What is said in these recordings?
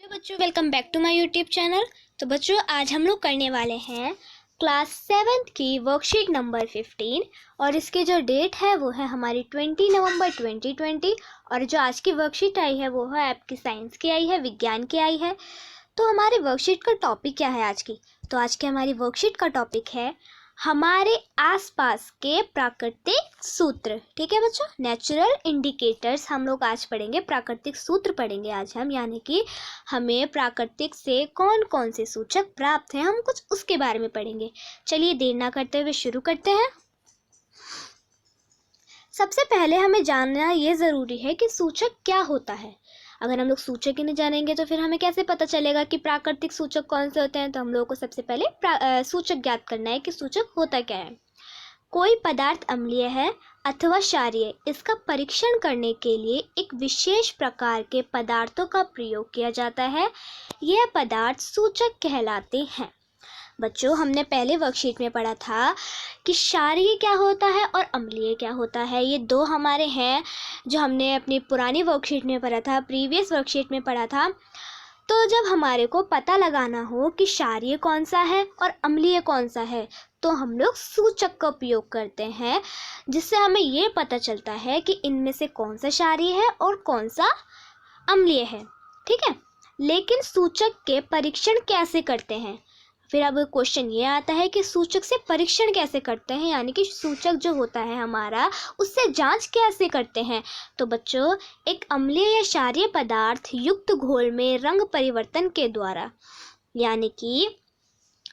Hello बच्चों, welcome back to my YouTube channel. तो बच्चों, आज हम लोग करने वाले हैं क्लास 7th की वर्कशीट नंबर 15 और इसकी जो डेट है वो है हमारी 20 नवंबर 2020 और जो आज की वर्कशीट आई है वो है आपकी साइंस की आई है, विज्ञान की आई है। तो हमारी वर्कशीट का टॉपिक क्या है आज की? तो आज की हमारी वर्कशीट का टॉपिक है हमारे आसपास के प्राकृतिक सूत्र। ठीक है बच्चों, नेचुरल इंडिकेटर्स हम लोग आज पढ़ेंगे, प्राकृतिक सूत्र पढ़ेंगे आज हम, यानी कि हमें प्राकृतिक से कौन कौन से सूचक प्राप्त हैं, हम कुछ उसके बारे में पढ़ेंगे। चलिए देर ना करते हुए शुरू करते हैं। सबसे पहले हमें जानना ये ज़रूरी है कि सूचक क्या होता है। अगर हम लोग सूचक ही नहीं जानेंगे तो फिर हमें कैसे पता चलेगा कि प्राकृतिक सूचक कौन से होते हैं। तो हम लोगों को सबसे पहले सूचक ज्ञात करना है कि सूचक होता क्या है। कोई पदार्थ अम्लीय है अथवा क्षारीय, इसका परीक्षण करने के लिए एक विशेष प्रकार के पदार्थों का प्रयोग किया जाता है। यह पदार्थ सूचक कहलाते हैं। बच्चों, हमने पहले वर्कशीट में पढ़ा था कि क्षारीय क्या होता है और अम्लीय क्या होता है। ये दो हमारे हैं जो हमने अपनी पुरानी वर्कशीट में पढ़ा था, प्रीवियस वर्कशीट में पढ़ा था। तो जब हमारे को पता लगाना हो कि क्षारीय कौन सा है और अम्लीय कौन सा है, तो हम लोग सूचक का उपयोग करते हैं, जिससे हमें ये पता चलता है कि इनमें से कौन सा क्षारीय है और कौन सा अम्लीय है। ठीक है, लेकिन सूचक के परीक्षण कैसे करते हैं? फिर अब क्वेश्चन ये आता है कि सूचक से परीक्षण कैसे करते हैं, यानी कि सूचक जो होता है हमारा उससे जांच कैसे करते हैं। तो बच्चों, एक अम्लीय या क्षारीय पदार्थ युक्त घोल में रंग परिवर्तन के द्वारा, यानी कि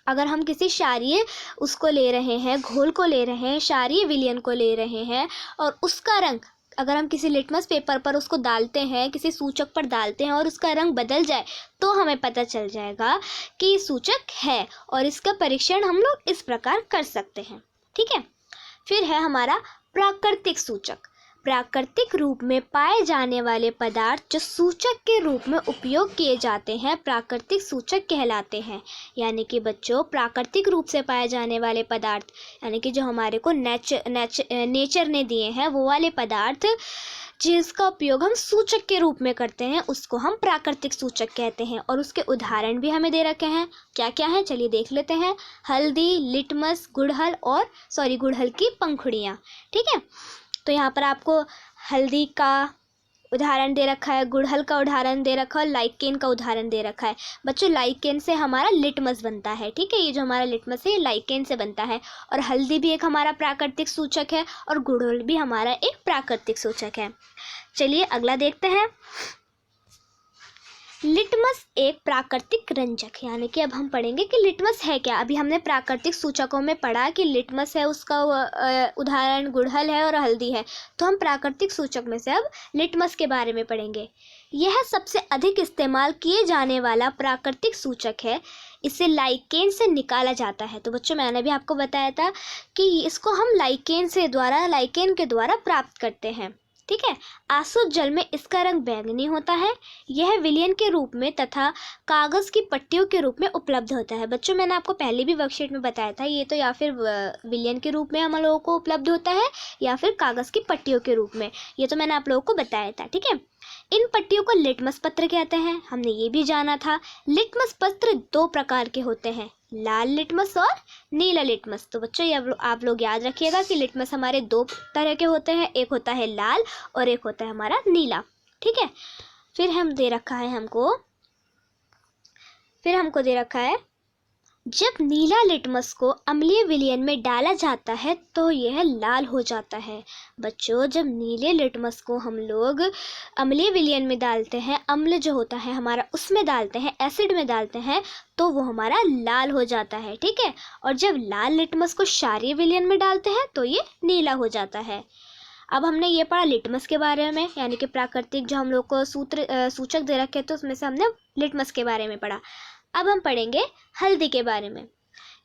अगर हम किसी क्षारीय उसको ले रहे हैं, घोल को ले रहे हैं, क्षारीय विलयन को ले रहे हैं और उसका रंग अगर हम किसी लिटमस पेपर पर उसको डालते हैं, किसी सूचक पर डालते हैं और उसका रंग बदल जाए, तो हमें पता चल जाएगा कि ये सूचक है और इसका परीक्षण हम लोग इस प्रकार कर सकते हैं। ठीक है, फिर है हमारा प्राकृतिक सूचक। प्राकृतिक रूप में पाए जाने वाले पदार्थ जो सूचक के रूप में उपयोग किए जाते हैं प्राकृतिक सूचक कहलाते हैं। यानी कि बच्चों, प्राकृतिक रूप से पाए जाने वाले पदार्थ, यानी कि जो हमारे को नेचर ने दिए हैं, वो वाले पदार्थ जिसका उपयोग हम सूचक के रूप में करते हैं, उसको हम प्राकृतिक सूचक कहते हैं। और उसके उदाहरण भी हमें दे रखे हैं। क्या क्या है चलिए देख लेते हैं। हल्दी, लिटमस, गुड़हल की पंखुड़ियाँ। ठीक है, तो यहाँ पर आपको हल्दी का उदाहरण दे रखा है, गुड़हल का उदाहरण दे रखा है और लाइकेन का उदाहरण दे रखा है। बच्चों, लाइकेन से हमारा लिटमस बनता है। ठीक है, ये जो हमारा लिटमस है ये लाइकेन से बनता है। और हल्दी भी एक हमारा प्राकृतिक सूचक है और गुड़हल भी हमारा एक प्राकृतिक सूचक है। चलिए अगला देखते हैं। लिटमस एक प्राकृतिक रंजक, यानी कि अब हम पढ़ेंगे कि लिटमस है क्या। अभी हमने प्राकृतिक सूचकों में पढ़ा कि लिटमस है, उसका उदाहरण गुड़हल है और हल्दी है। तो हम प्राकृतिक सूचक में से अब लिटमस के बारे में पढ़ेंगे। यह सबसे अधिक इस्तेमाल किए जाने वाला प्राकृतिक सूचक है। इसे लाइकेन से निकाला जाता है। तो बच्चों, मैंने भी आपको बताया था कि इसको हम लाइकेन के द्वारा प्राप्त करते हैं। ठीक है, आसुत जल में इसका रंग बैंगनी होता है। यह विलयन के रूप में तथा कागज की पट्टियों के रूप में उपलब्ध होता है। बच्चों, मैंने आपको पहले भी वर्कशीट में बताया था, ये तो या फिर विलयन के रूप में हम लोगों को उपलब्ध होता है या फिर कागज की पट्टियों के रूप में, ये तो मैंने आप लोगों को बताया था। ठीक है, इन पट्टियों को लिटमस पत्र कहते हैं, हमने ये भी जाना था। लिटमस पत्र दो प्रकार के होते हैं, लाल लिटमस और नीला लिटमस। तो बच्चों, ये आप लोग याद रखिएगा कि लिटमस हमारे दो तरह के होते हैं, एक होता है लाल और एक होता है हमारा नीला। ठीक है, फिर हमको दे रखा है जब नीला लिटमस को अम्लीय विलयन में डाला जाता है तो यह लाल हो जाता है। बच्चों, जब नीले लिटमस को हम लोग अम्लीय विलयन में डालते हैं, अम्ल जो होता है हमारा उसमें डालते हैं, एसिड में डालते हैं, तो वो हमारा लाल हो जाता है। ठीक है, और जब लाल लिटमस को क्षारीय विलयन में डालते हैं तो ये नीला हो जाता है। अब हमने ये पढ़ा लिटमस के बारे में, यानी कि प्राकृतिक जो हम लोग को सूचक दे रखे, तो उसमें से हमने लिटमस के बारे में पढ़ा। अब हम पढ़ेंगे हल्दी के बारे में।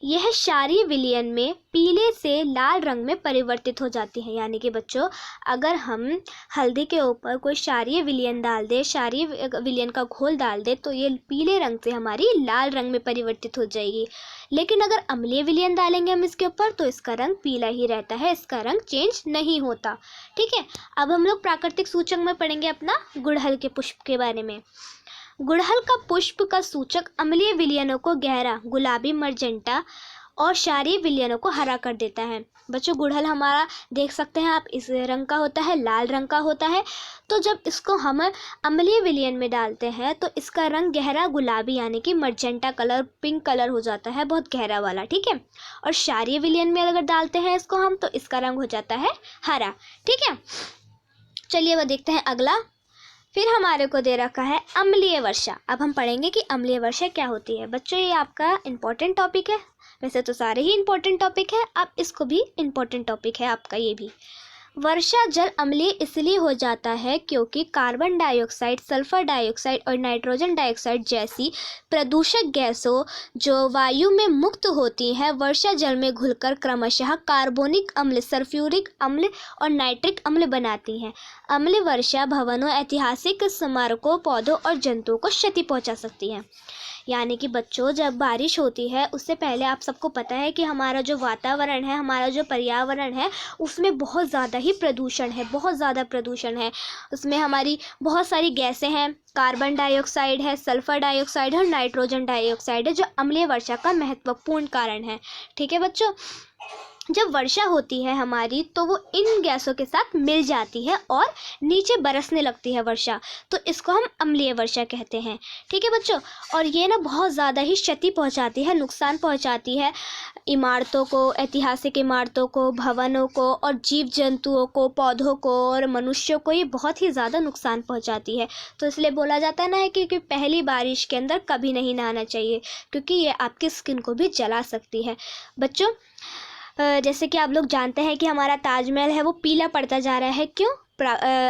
यह क्षारीय विलयन में पीले से लाल रंग में परिवर्तित हो जाती है। यानी कि बच्चों, अगर हम हल्दी के ऊपर कोई क्षारीय विलयन डाल दे, क्षारीय विलयन का घोल डाल दे, तो ये पीले रंग से हमारी लाल रंग में परिवर्तित हो जाएगी। लेकिन अगर अम्लीय विलयन डालेंगे हम इसके ऊपर तो इसका रंग पीला ही रहता है, इसका रंग चेंज नहीं होता। ठीक है, अब हम लोग प्राकृतिक सूचक में पढ़ेंगे अपना गुड़हल के पुष्प के बारे में। गुड़हल का पुष्प का सूचक अम्लीय विलयनों को गहरा गुलाबी मर्जेंटा और क्षारीय विलयनों को हरा कर देता है। बच्चों, गुड़हल हमारा देख सकते हैं आप, इस रंग का होता है, लाल रंग का होता है। तो जब इसको हम अम्लीय विलयन में डालते हैं तो इसका रंग गहरा गुलाबी यानी कि मर्जेंटा कलर, पिंक कलर हो जाता है, बहुत गहरा वाला, ठीक है। और क्षारीय विलयन में अगर डालते हैं इसको हम तो इसका रंग हो जाता है हरा, ठीक है। चलिए अब देखते हैं अगला। फिर हमारे को दे रखा है अम्लीय वर्षा। अब हम पढ़ेंगे कि अम्लीय वर्षा क्या होती है। बच्चों, ये आपका इम्पोर्टेंट टॉपिक है, वैसे तो सारे ही इम्पोर्टेंट टॉपिक है, आप इसको भी इम्पोर्टेंट टॉपिक है आपका ये भी। वर्षा जल अम्लीय इसलिए हो जाता है क्योंकि कार्बन डाइऑक्साइड, सल्फर डाइऑक्साइड और नाइट्रोजन डाइऑक्साइड जैसी प्रदूषक गैसों जो वायु में मुक्त होती हैं वर्षा जल में घुलकर क्रमशः कार्बोनिक अम्ल, सल्फ्यूरिक अम्ल और नाइट्रिक अम्ल बनाती हैं। अम्लीय वर्षा भवनों, ऐतिहासिक स्मारकों, पौधों और जंतुओं को क्षति पहुंचा सकती है। यानी कि बच्चों, जब बारिश होती है उससे पहले आप सबको पता है कि हमारा जो वातावरण है, हमारा जो पर्यावरण है, उसमें बहुत ज़्यादा ही प्रदूषण है, बहुत ज़्यादा प्रदूषण है। उसमें हमारी बहुत सारी गैसें हैं, कार्बन डाइऑक्साइड है, सल्फर डाइऑक्साइड है और नाइट्रोजन डाइऑक्साइड है, जो अम्लीय वर्षा का महत्वपूर्ण कारण है, ठीक है बच्चों। जब वर्षा होती है हमारी तो वो इन गैसों के साथ मिल जाती है और नीचे बरसने लगती है वर्षा, तो इसको हम अम्लीय वर्षा कहते हैं, ठीक है बच्चों। और ये ना बहुत ज़्यादा ही क्षति पहुंचाती है, नुकसान पहुंचाती है इमारतों को, ऐतिहासिक इमारतों को, भवनों को और जीव जंतुओं को, पौधों को और मनुष्यों को ये बहुत ही ज़्यादा नुकसान पहुंचाती है। तो इसलिए बोला जाता है ना कि पहली बारिश के अंदर कभी नहीं नहाना चाहिए, क्योंकि ये आपकी स्किन को भी जला सकती है। बच्चों, जैसे कि आप लोग जानते हैं कि हमारा ताजमहल है वो पीला पड़ता जा रहा है, क्यों?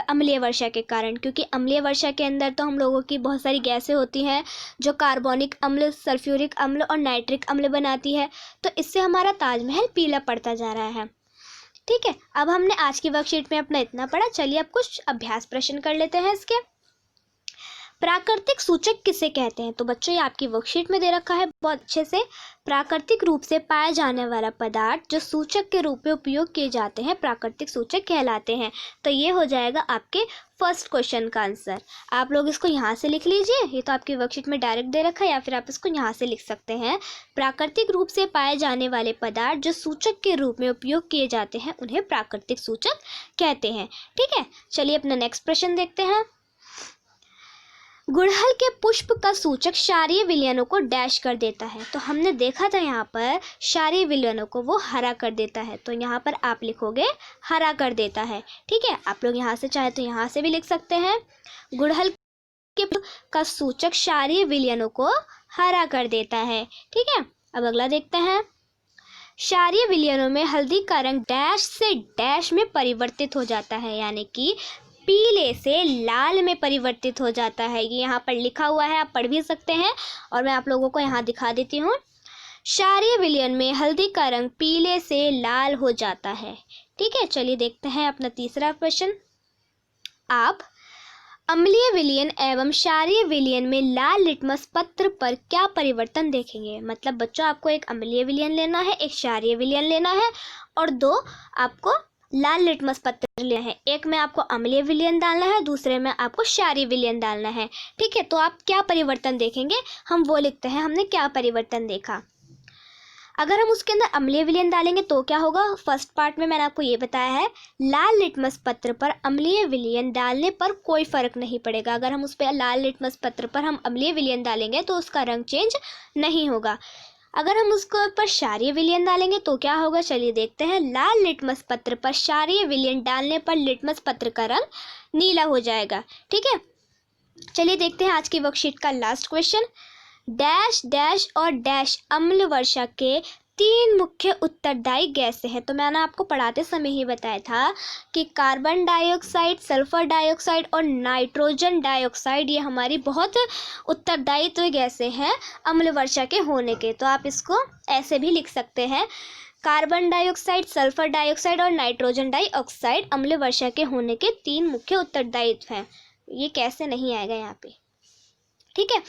अम्लीय वर्षा के कारण। क्योंकि अम्लीय वर्षा के अंदर तो हम लोगों की बहुत सारी गैसें होती हैं जो कार्बोनिक अम्ल, सल्फ्यूरिक अम्ल और नाइट्रिक अम्ल बनाती है, तो इससे हमारा ताजमहल पीला पड़ता जा रहा है, ठीक है। अब हमने आज की वर्कशीट में अपना इतना पढ़ा, चलिए अब कुछ अभ्यास प्रश्न कर लेते हैं इसके। प्राकृतिक सूचक किसे कहते हैं? तो बच्चों, ये आपकी वर्कशीट में दे रखा है बहुत अच्छे से। प्राकृतिक रूप से पाया जाने वाला पदार्थ जो सूचक के रूप में उपयोग किए जाते हैं प्राकृतिक सूचक कहलाते हैं। तो ये हो जाएगा आपके फर्स्ट क्वेश्चन का आंसर। आप लोग इसको यहाँ से लिख लीजिए, ये तो आपकी वर्कशीट में डायरेक्ट दे रखा है, या फिर आप इसको यहाँ से लिख सकते हैं। प्राकृतिक रूप से पाए जाने वाले पदार्थ जो सूचक के रूप में उपयोग किए जाते हैं उन्हें प्राकृतिक सूचक कहते हैं, ठीक है। चलिए अपना नेक्स्ट प्रश्न देखते हैं। गुड़हल के पुष्प का सूचक क्षारीय विलयनों को डैश कर देता है। तो हमने देखा था यहाँ पर क्षारीय विलयनों को वो हरा कर देता है, तो यहाँ पर आप लिखोगे हरा कर देता है, ठीक है। आप लोग यहाँ से चाहे तो यहाँ से भी लिख सकते हैं। गुड़हल के का सूचक क्षारीय विलयनों को हरा कर देता है, ठीक है। अब अगला देखते हैं। क्षारीय विलयनों में हल्दी का रंग डैश से डैश में परिवर्तित हो जाता है, यानी कि पीले से लाल में परिवर्तित हो जाता है। ये यहाँ पर लिखा हुआ है, आप पढ़ भी सकते हैं, और मैं आप लोगों को यहाँ दिखा देती हूँ। क्षारीय विलयन में हल्दी का रंग पीले से लाल हो जाता है, ठीक है। चलिए देखते हैं अपना तीसरा क्वेश्चन। आप अम्लीय विलयन एवं क्षारीय विलयन में लाल लिटमस पत्र पर क्या परिवर्तन देखेंगे? मतलब बच्चों, आपको एक अम्लीय विलयन लेना है, एक क्षारीय विलयन लेना है, और दो आपको लाल लिटमस पत्र लेना है। एक में आपको अम्लीय विलयन डालना है, दूसरे में आपको क्षारीय विलयन डालना है, ठीक है। तो आप क्या परिवर्तन देखेंगे, हम वो लिखते हैं, हमने क्या परिवर्तन देखा। अगर हम उसके अंदर अम्लीय विलयन डालेंगे तो क्या होगा? फर्स्ट पार्ट में मैंने आपको ये बताया है, लाल लिटमस पत्र पर अम्लीय विलयन डालने पर कोई फर्क नहीं पड़ेगा। अगर हम उस पर लाल लिटमस पत्र पर हम अम्लीय विलयन डालेंगे तो उसका रंग चेंज नहीं होगा। अगर हम उसके ऊपर क्षारीय विलयन डालेंगे तो क्या होगा? चलिए देखते हैं। लाल लिटमस पत्र पर क्षारीय विलयन डालने पर लिटमस पत्र का रंग नीला हो जाएगा, ठीक है। चलिए देखते हैं आज की वर्कशीट का लास्ट क्वेश्चन। डैश डैश और डैश अम्ल वर्षा के तीन मुख्य उत्तरदायी गैसें हैं। तो मैंने आपको पढ़ाते समय ही बताया था कि कार्बन डाइऑक्साइड, सल्फर डाइऑक्साइड और नाइट्रोजन डाइऑक्साइड ये हमारी बहुत उत्तरदायित्व गैसें हैं अम्ल वर्षा के होने के। तो आप इसको ऐसे भी लिख सकते हैं, कार्बन डाइऑक्साइड, सल्फर डाइऑक्साइड और नाइट्रोजन डाइऑक्साइड अम्ल वर्षा के होने के तीन मुख्य उत्तरदायित्व हैं। ये कैसे नहीं आएगा यहाँ पे, ठीक है।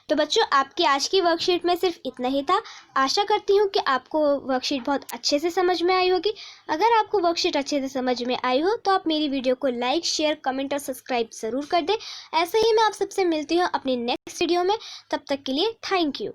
तो बच्चों, आपकी आज की वर्कशीट में सिर्फ इतना ही था। आशा करती हूँ कि आपको वर्कशीट बहुत अच्छे से समझ में आई होगी। अगर आपको वर्कशीट अच्छे से समझ में आई हो तो आप मेरी वीडियो को लाइक, शेयर, कमेंट और सब्सक्राइब ज़रूर कर दें। ऐसे ही मैं आप सबसे मिलती हूँ अपनी नेक्स्ट वीडियो में। तब तक के लिए थैंक यू।